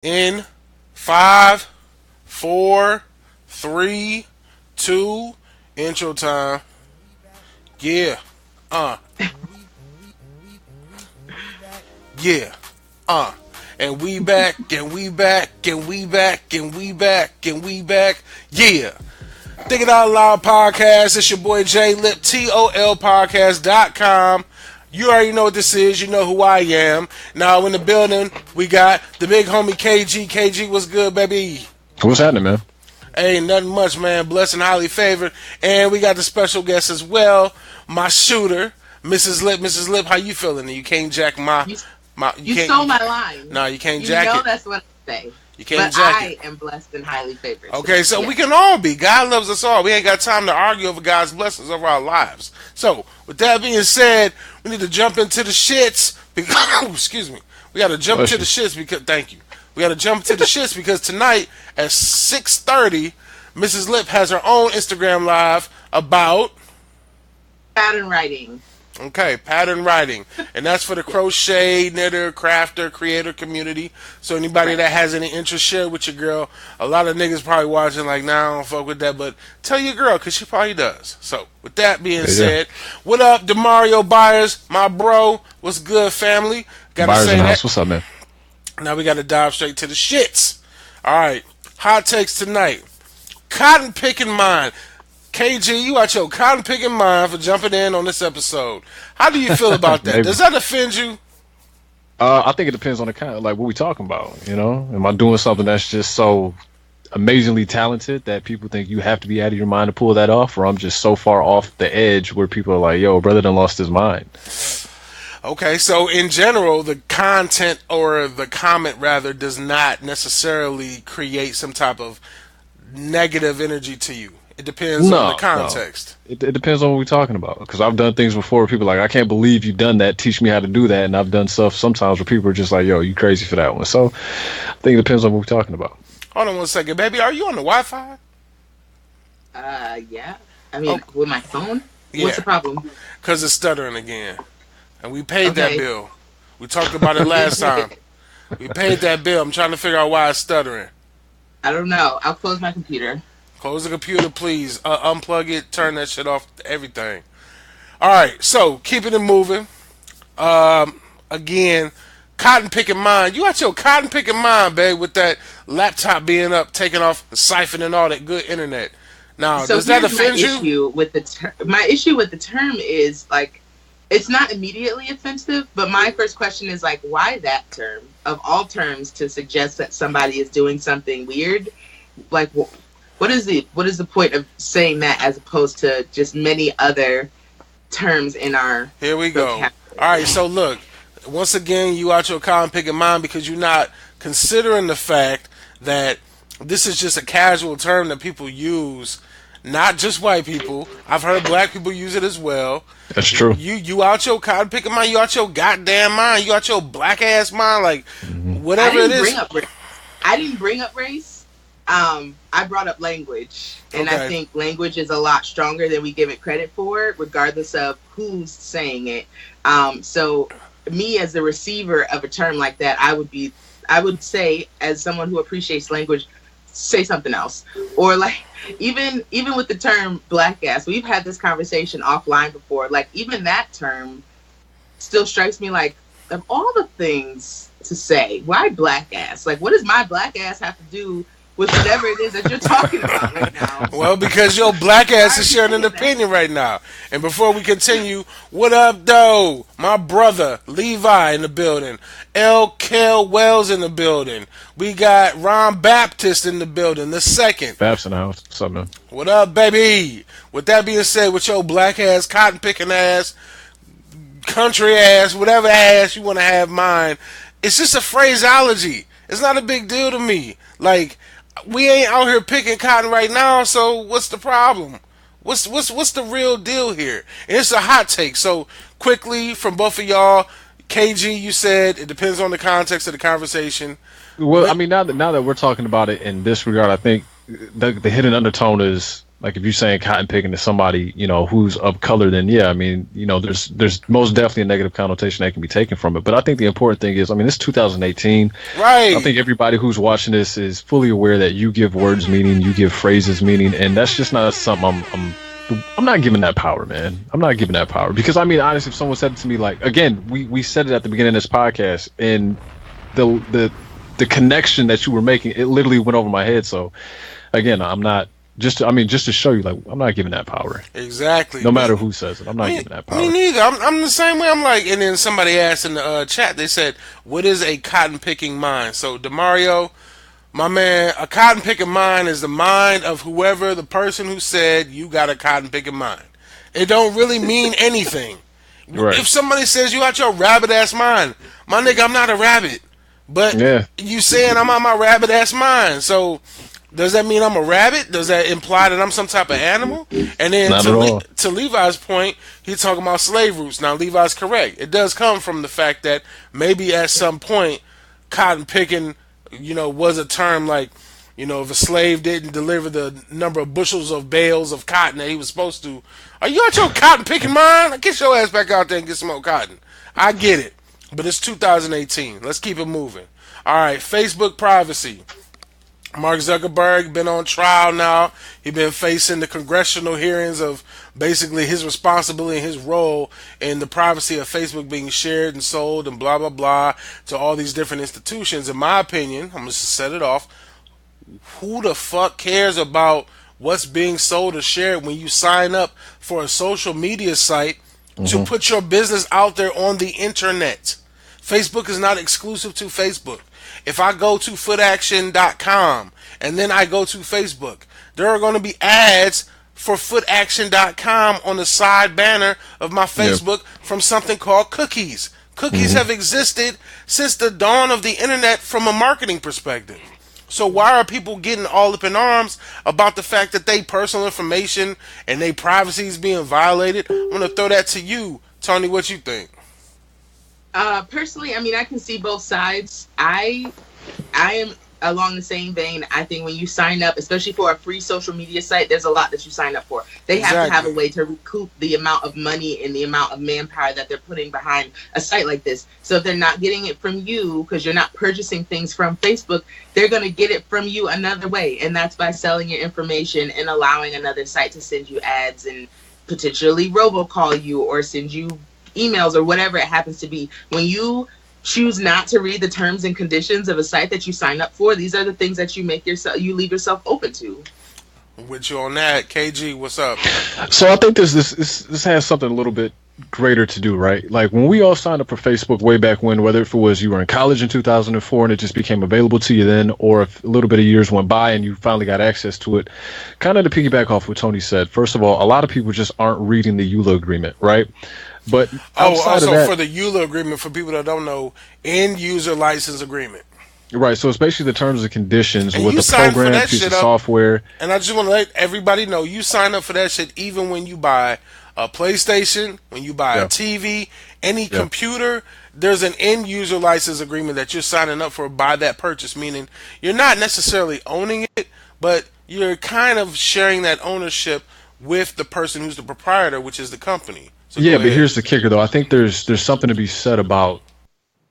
In five, four, three, two, intro time. Yeah. Uh. Yeah. Uh. And we back, and we back, and we back, and we back, and we back. Yeah. Think It Out Loud podcast. It's your boy Jay Lip, TOLPcast.com. You already know what this is. You know who I am. Now in the building, we got the big homie KG. KG, what's good, baby? What's happening, man? Hey, nothing much, man. Blessed and highly favored. And we got the special guest as well, my shooter, Mrs. Lip. Mrs. Lip, how you feeling? You can't jack You stole my line. No, you can't jack it. You know that's what I say. You can't but jack I it. am blessed and highly favored. Okay, so we can all be. God loves us all. We ain't got time to argue over God's blessings over our lives. So, with that being said, we need to jump into the shits. Because, excuse me. We got to jump into the shits because, thank you. We got to jump into the shits because tonight at 6:30, Mrs. Lip has her own Instagram live about pattern writing. Okay, pattern writing. And that's for the crochet, knitter, crafter, creator community. So anybody that has any interest, share with your girl. A lot of niggas probably watching like, nah, I don't fuck with that. But tell your girl, because she probably does. So with that being said, what up, DeMario Byers, my bro? What's good, family? Gotta Byers say in the that. house. What's up, man? Now we got to dive straight to the shits. All right, hot takes tonight. Cotton picking mind. KG, you out your cotton picking mind for jumping in on this episode. How do you feel about that? Does that offend you? I think it depends on the kind of, like, what we talking about, you know? Am I doing something that's just so amazingly talented that people think you have to be out of your mind to pull that off, or I'm just so far off the edge where people are like, yo, brother done lost his mind? Okay, so in general, the content or the comment, rather, does not necessarily create some type of negative energy to you. It depends on the context. No. It depends on what we're talking about. Because I've done things before where people are like, I can't believe you've done that. Teach me how to do that. And I've done stuff sometimes where people are just like, yo, you crazy for that one. So I think it depends on what we're talking about. Hold on one second, baby. Are you on the Wi-Fi? Yeah. I mean, with my phone? Yeah. What's the problem? Because it's stuttering again. And we paid that bill. We talked about it last time. We paid that bill. I'm trying to figure out why it's stuttering. I don't know. I'll close my computer. Close the computer, please. Unplug it. Turn that shit off. Everything. All right. So, keeping it moving. Again, cotton picking mind. You got your cotton picking mind, babe, with that laptop being up, taking off, siphoning all that good internet. Now, so does that offend you? My issue with the term is, like, it's not immediately offensive, but my first question is, like, why that term? Of all terms to suggest that somebody is doing something weird? Like, what is the point of saying that as opposed to just many other terms in our Here we go. Vocabulary? All right, so look. Once again, you out your cotton picking mind because you're not considering the fact that this is just a casual term that people use. Not just white people. I've heard black people use it as well. That's true. You out your cotton picking mind. You out your goddamn mind. You out your black ass mind. Like, whatever it is. I didn't bring up race. I brought up language, and I think language is a lot stronger than we give it credit for, regardless of who's saying it. So me as the receiver of a term like that, I would say, as someone who appreciates language, say something else. Or like, even with the term black ass, we've had this conversation offline before. Like, even that term still strikes me like, of all the things to say, why black ass? Like, what does my black ass have to do with whatever it is that you're talking about right now? Well, because your black ass is sharing an opinion right now. And before we continue, what up, though? My brother, Levi, in the building. L. Kel Wells in the building. We got Ron Baptist in the building, the second. Babs in the house. What's up, man? What up, baby? With that being said, with your black ass, cotton picking ass, country ass, whatever ass you want to have mine, it's just a phraseology. It's not a big deal to me. Like, we ain't out here picking cotton right now, so what's the problem? What's the real deal here? And it's a hot take. So quickly from both of y'all, KG, you said it depends on the context of the conversation. Well, I mean, now that we're talking about it in this regard, I think the hidden undertone is Like if you're saying cotton picking to somebody, who's of color, then yeah, I mean, there's most definitely a negative connotation that can be taken from it. But I think the important thing is, I mean, it's 2018. Right. I think everybody who's watching this is fully aware that you give words meaning, you give phrases meaning, and that's just not something I'm not giving that power, man. I'm not giving that power because I mean, honestly, if someone said it to me, like again, we said it at the beginning of this podcast, and the connection that you were making, it literally went over my head. So again, I'm not. Just to show you, like, I'm not giving that power. Exactly. No matter who says it, I'm not giving that power. Me neither. I'm the same way. I'm like, and then somebody asked in the chat, they said, what is a cotton picking mind? So, DeMario, my man, a cotton picking mind is the mind of whoever the person who said you got a cotton picking mind. It don't really mean anything. Right. If somebody says you out your rabbit ass mind, my nigga, I'm not a rabbit. But you saying I'm on my rabbit ass mind. So, does that mean I'm a rabbit? Does that imply that I'm some type of animal? And then to Levi's point, he's talking about slave roots. Now, Levi's correct. It does come from the fact that maybe at some point, cotton picking, was a term like, if a slave didn't deliver the number of bushels of bales of cotton that he was supposed to, are you out your cotton picking mind? Get your ass back out there and get some more cotton. I get it. But it's 2018. Let's keep it moving. All right, Facebook privacy. Mark Zuckerberg been on trial now. He's been facing the congressional hearings of basically his responsibility and his role in the privacy of Facebook being shared and sold and blah, blah, blah to all these different institutions. In my opinion, I'm just set it off. Who the fuck cares about what's being sold or shared when you sign up for a social media site to put your business out there on the internet? Facebook is not exclusive to Facebook. If I go to footaction.com and then I go to Facebook, there are going to be ads for footaction.com on the side banner of my Facebook from something called cookies. Cookies have existed since the dawn of the internet from a marketing perspective. So why are people getting all up in arms about the fact that they personal information and their privacy is being violated? I'm going to throw that to you, Tony. What you think? Personally, I mean, I can see both sides. I am along the same vein. I think when you sign up, especially for a free social media site, there's a lot that you sign up for. They have to have a way to recoup the amount of money and the amount of manpower that they're putting behind a site like this. So if they're not getting it from you because you're not purchasing things from Facebook, they're going to get it from you another way. And that's by selling your information and allowing another site to send you ads and potentially robocall you or send you emails or whatever it happens to be. When you choose not to read the terms and conditions of a site that you sign up for, these are the things that you leave yourself open to. With you on that, KG, what's up? So I think this has something a little bit greater to do, right? Like when we all signed up for Facebook way back when, whether if it was you were in college in 2004 and it just became available to you then, or if a little bit of years went by and you finally got access to it, kind of to piggyback off what Tony said, first of all, a lot of people just aren't reading the EULA agreement, right? But also for the EULA agreement, for people that don't know, end user license agreement. Right, so it's basically the terms and conditions with the program, piece of software. And I just want to let everybody know, you sign up for that shit even when you buy a PlayStation, when you buy a TV, any computer, there's an end user license agreement that you're signing up for by that purchase, meaning you're not necessarily owning it, but you're kind of sharing that ownership with the person who's the proprietor, which is the company. So but here's the kicker, though. I think there's something to be said about,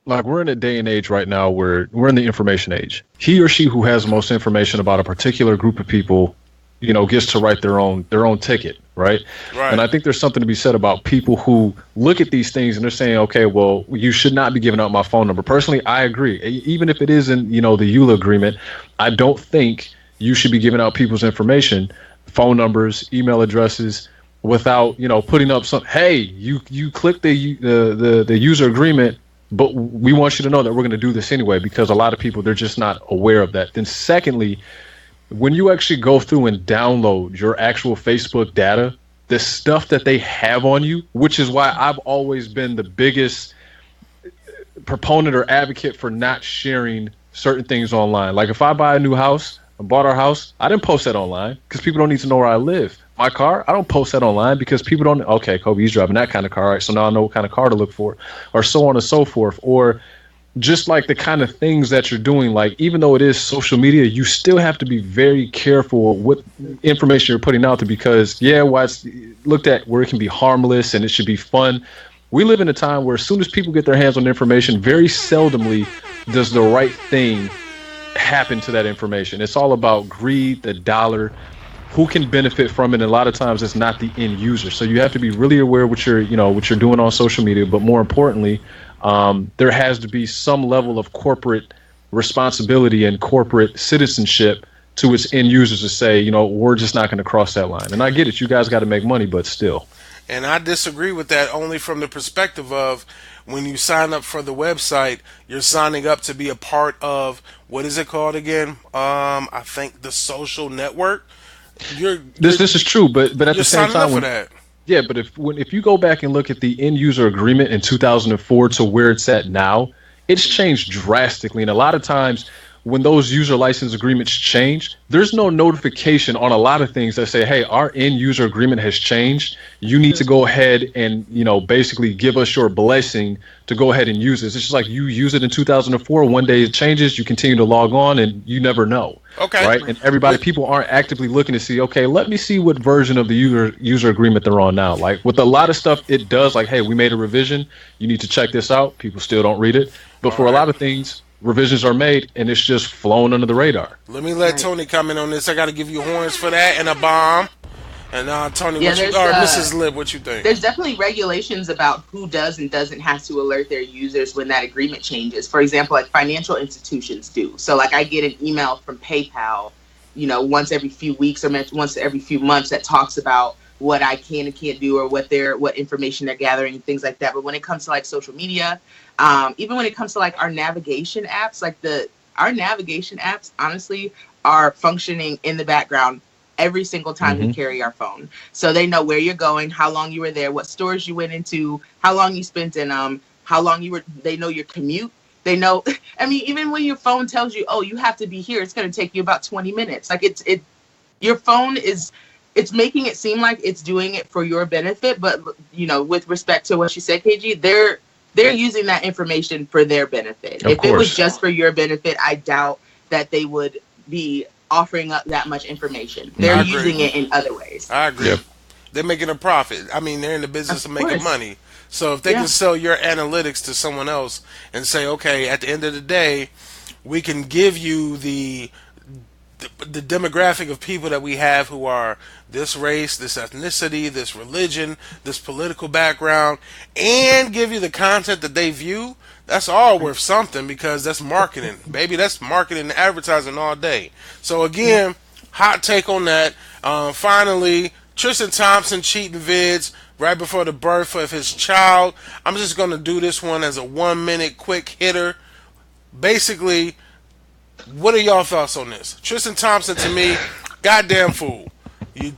like, we're in a day and age right now where we're in the information age. He or she who has most information about a particular group of people, gets to write their own ticket, right? And I think there's something to be said about people who look at these things and they're saying, okay, well, you should not be giving out my phone number. Personally, I agree. Even if it isn't, the EULA agreement, I don't think you should be giving out people's information, phone numbers, email addresses, without putting up some. Hey, you click the user agreement, but we want you to know that we're going to do this anyway, because a lot of people, they're just not aware of that. Then secondly, when you actually go through and download your actual Facebook data, the stuff that they have on you, which is why I've always been the biggest proponent or advocate for not sharing certain things online. Like if I buy a new house, I bought our house, I didn't post that online because people don't need to know where I live. My car, I don't post that online because people don't, okay, Kobe, he's driving that kind of car, right? So now I know what kind of car to look for, or so on and so forth. Or just like the kind of things that you're doing, like even though it is social media, you still have to be very careful with information you're putting out there because, while it's looked at where it can be harmless and it should be fun, we live in a time where as soon as people get their hands on information, very seldomly does the right thing happen to that information. It's all about greed, the dollar, who can benefit from it, and a lot of times it's not the end user. So you have to be really aware of what you're doing on social media, but more importantly, there has to be some level of corporate responsibility and corporate citizenship to its end users to say, we're just not going to cross that line. And I get it. You guys got to make money, but still. And I disagree with that only from the perspective of when you sign up for the website, you're signing up to be a part of, what is it called again? I think the social network. This is true, but at the same time, for that. Yeah, but if you go back and look at the end user agreement in 2004 to where it's at now, it's changed drastically. And a lot of times when those user license agreements change, there's no notification on a lot of things that say, hey, our end user agreement has changed. You need to go ahead and, basically give us your blessing to go ahead and use this. It's just like you use it in 2004. One day it changes. You continue to log on and you never know. Okay. Right. And people aren't actively looking to see, okay, let me see what version of the user agreement they're on now. Like with a lot of stuff, it does like, hey, we made a revision. You need to check this out. People still don't read it. But for a lot of things, revisions are made and it's just flown under the radar. Let me let Tony comment on this. I got to give you horns for that and a bomb. And Tony, Mrs. Lib, what you think? There's definitely regulations about who does and doesn't have to alert their users when that agreement changes. For example, like financial institutions do. So like I get an email from PayPal, once every few weeks or once every few months that talks about what I can and can't do or what information they're gathering and things like that. But when it comes to like social media, even when it comes to like our navigation apps, our navigation apps honestly are functioning in the background every single time we carry our phone. So they know where you're going, how long you were there, what stores you went into, how long you spent in how long they know your commute. They know, even when your phone tells you, oh, you have to be here, it's going to take you about 20 minutes. Like your phone it's making it seem like it's doing it for your benefit. But, with respect to what you said, KG, they're using that information for their benefit. If it was just for your benefit, I doubt that they would be offering up that much information. They're using it in other ways. I agree. Yep. They're making a profit. They're in the business of making money. So if they can sell your analytics to someone else and say, okay, at the end of the day, we can give you the demographic of people that we have who are this race, this ethnicity, this religion, this political background, and give you the content that they view, that's all worth something because that's marketing. Baby, that's marketing and advertising all day. So again, hot take on that. Finally, Tristan Thompson cheating vids right before the birth of his child. I'm just going to do this one as a 1-minute quick hitter. Basically, what are y'all thoughts on this? Tristan Thompson, to me, goddamn fool.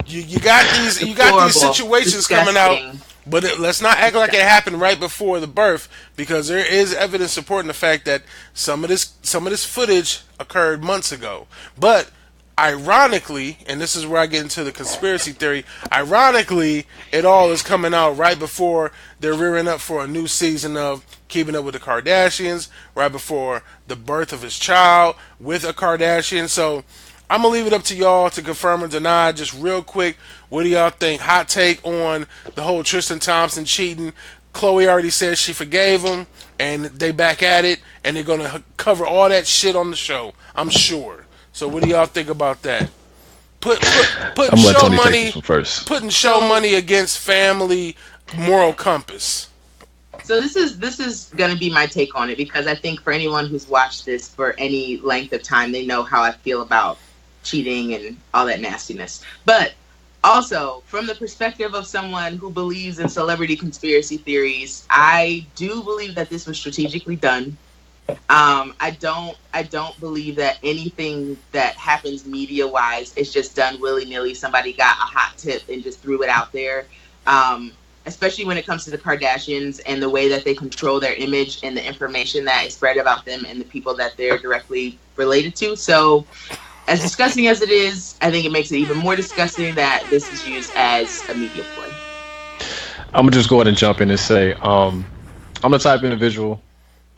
You got these situations coming out, but let's not act like it happened right before the birth because there is evidence supporting the fact that some of this footage occurred months ago. But ironically, and this is where I get into the conspiracy theory, ironically, it all is coming out right before they're rearing up for a new season of Keeping Up with the Kardashians, right before the birth of his child with a Kardashian. So I'm going to leave it up to y'all to confirm or deny. Just real quick, what do y'all think? Hot take on the whole Tristan Thompson cheating. Khloe already said she forgave him, and they back at it, and they're going to cover all that shit on the show, I'm sure. So what do y'all think about that? Putting show money against family moral compass. So this is going to be my take on it because I think for anyone who's watched this for any length of time, they know how I feel about cheating and all that nastiness. But also, from the perspective of someone who believes in celebrity conspiracy theories, I do believe that this was strategically done. I don't believe that anything that happens media-wise is just done willy-nilly. Somebody got a hot tip and just threw it out there. Especially when it comes to the Kardashians and the way that they control their image and the information that is spread about them and the people that they're directly related to. So, as disgusting as it is, I think it makes it even more disgusting that this is used as a media play. I'm going to just go ahead and jump in and say, I'm the type of individual,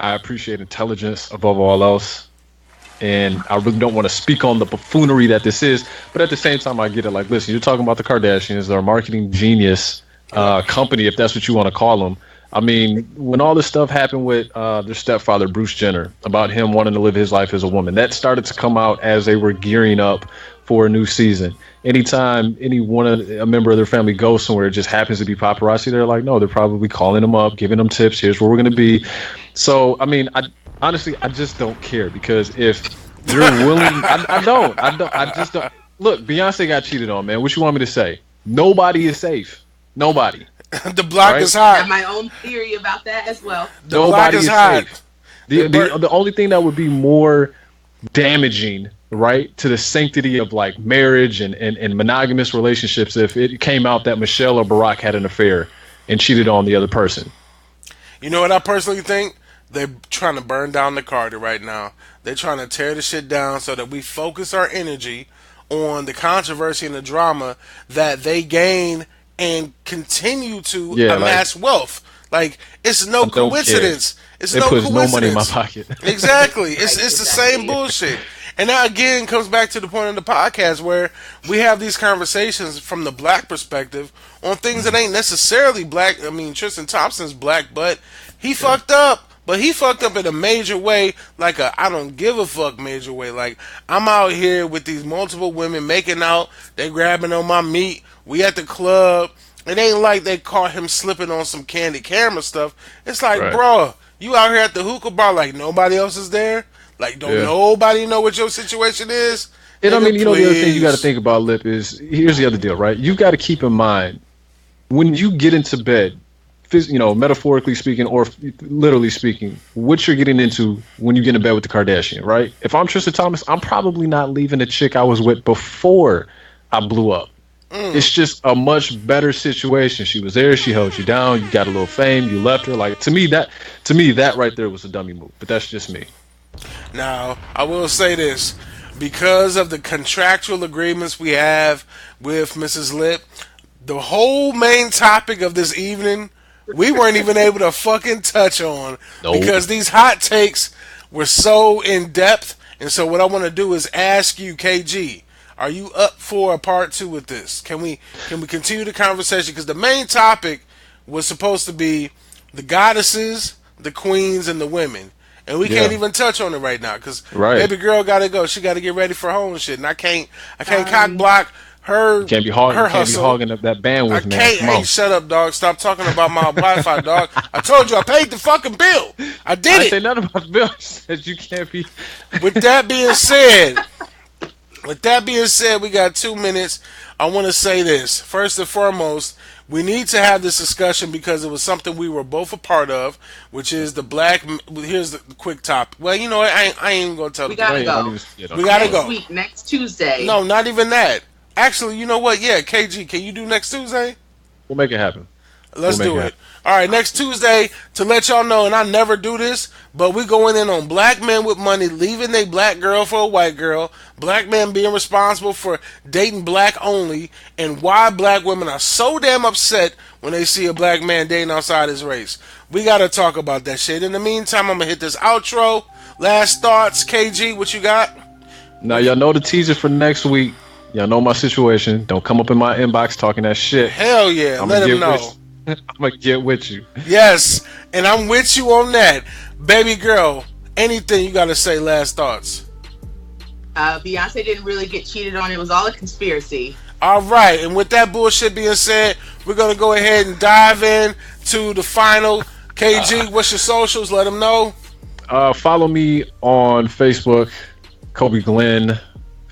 I appreciate intelligence above all else. And I really don't want to speak on the buffoonery that this is, but at the same time, I get it. Like, listen, you're talking about the Kardashians, they're a marketing genius company, if that's what you want to call them. I mean, when all this stuff happened with their stepfather, Bruce Jenner, about him wanting to live his life as a woman, that started to come out as they were gearing up for a new season. Anytime a member of their family goes somewhere, it just happens to be paparazzi, they're like, no, they're probably calling them up, giving them tips. Here's where we're going to be. So, I mean, honestly, I just don't care, because if you're willing, I just don't. Look, Beyonce got cheated on, man. What you want me to say? Nobody is safe. Nobody. The block is hot. I have my own theory about that as well. The block is hot. Safe. The only thing that would be more damaging, right, to the sanctity of like marriage and monogamous relationships, if it came out that Michelle or Barack had an affair and cheated on the other person. You know what I personally think? They're trying to burn down the Carter right now. They're trying to tear the shit down so that we focus our energy on the controversy and the drama that they gain and continue to amass wealth. Like, it's no coincidence. It puts no money in my pocket. Exactly. It's the same bullshit. And that again comes back to the point of the podcast where we have these conversations from the black perspective on things that ain't necessarily black. I mean, Tristan Thompson's black, but he fucked up. But he fucked up in a major way, like a I don't give a fuck major way. Like, I'm out here with these multiple women making out, they grabbing on my meat, we at the club. It ain't like they caught him slipping on some candid camera stuff. It's like, bro, you out here at the hookah bar like nobody else is there? Like, don't nobody know what your situation is? And I mean, you know, the other thing you got to think about, Lip, is here's the other deal, right? You've got to keep in mind, when you get into bed, you know, metaphorically speaking or literally speaking, what you're getting into when you get in bed with the Kardashian, right? If I'm Tristan Thompson, I'm probably not leaving the chick I was with before I blew up. It's just a much better situation. She was there, she held you down, you got a little fame, you left her. Like, to me that right there was a dummy move. But that's just me. Now, I will say this. Because of the contractual agreements we have with Mrs. Lip, the whole main topic of this evening we weren't even able to fucking touch on because these hot takes were so in depth. And so what I want to do is ask you, KG, are you up for a part 2 with this? Can we continue the conversation? Because the main topic was supposed to be the goddesses, the queens, and the women. And we can't even touch on it right now because baby girl got to go. She got to get ready for home and shit. And I can't cock block her. Can't be hogging up that bandwidth, man. Hey, shut up, dog. Stop talking about my Wi-Fi, dog. I told you I paid the fucking bill. I didn't say nothing about the bill. I said you can't be. With that being said, we got 2 minutes. I want to say this. First and foremost, we need to have this discussion because it was something we were both a part of, which is the black. Here's the quick topic. Well, you know what? I ain't even going to tell we gotta go. We gotta go. Next Tuesday. No, not even that. Actually, you know what? Yeah, KG, can you do next Tuesday? We'll make it happen. Let's do it. All right, next Tuesday, to let y'all know, and I never do this, but we going in on black men with money leaving a black girl for a white girl, black men being responsible for dating black only, and why black women are so damn upset when they see a black man dating outside his race. We got to talk about that shit. In the meantime, I'm going to hit this outro. Last thoughts, KG, what you got? Now, y'all know the teaser for next week. Y'all know my situation. Don't come up in my inbox talking that shit. Hell yeah, let him know. I'm going to get with you. Yes, and I'm with you on that. Baby girl, anything you got to say, last thoughts? Beyonce didn't really get cheated on. It was all a conspiracy. All right, and with that bullshit being said, we're going to go ahead and dive in to the final. KG, what's your socials? Let them know. Follow me on Facebook, Kobe Glenn.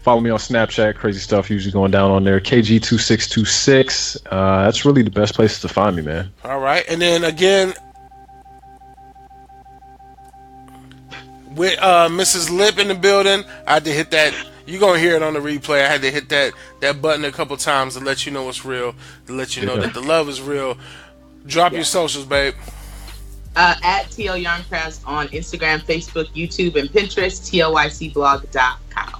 Follow me on Snapchat. Crazy stuff usually going down on there. KG2626. That's really the best place to find me, man. All right. And then again, with Mrs. Lip in the building, I had to hit that. You're going to hear it on the replay. I had to hit that button a couple times to let you know it's real, to let you know that the love is real. Drop your socials, babe. At TL Yarncrafts on Instagram, Facebook, YouTube, and Pinterest, TOLCblog.com.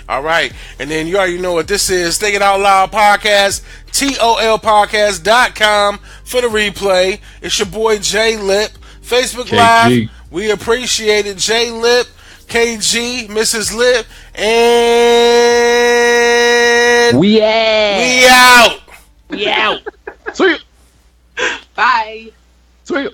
All right. And then you already know what this is. Think It Out Loud Podcast, TOLPcast.com for the replay. It's your boy Jay Lip. Facebook KG. Live. We appreciate it. J Lip, KG, Mrs. Lip, and we out. We out. Sweet. Bye. Sweet.